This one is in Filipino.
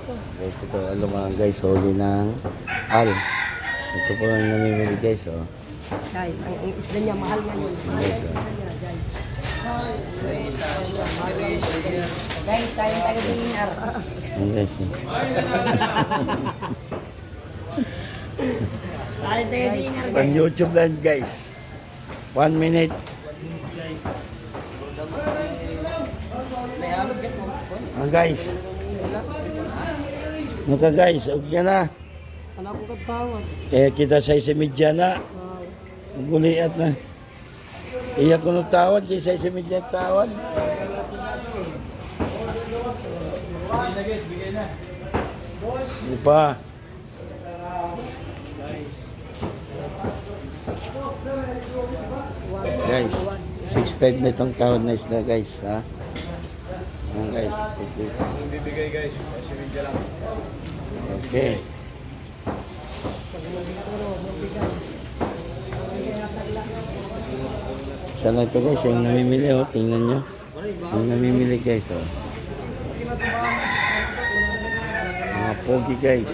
Guys, ito, ano mga guys, huli ng al. Ito po ang namimili guys, oh. Guys, ang isda niya, mahal nga yun. Mahal Guys, ang oh. isda niya, guys. Guys, sayang tayo dinar. Ayan guys, oh. Sayang tayo dinar, Pang guys. YouTube lang guys. 1 minute. Guys. Ano ka guys? Okay ka na? Ano akong katawad? Eh, kita sa media na. Guliat na. Iya ko tawad, kaya sa media tawad. Di pa. Guys, 6.5 na itong tawad na isda guys, ha? Ayan guys. Bibigay guys, kasi medyo lang. Okay. Siya lang ito guys, yung namimili, oh. Tingnan nyo. Yung namimili guys, oh. Mga pogi guys.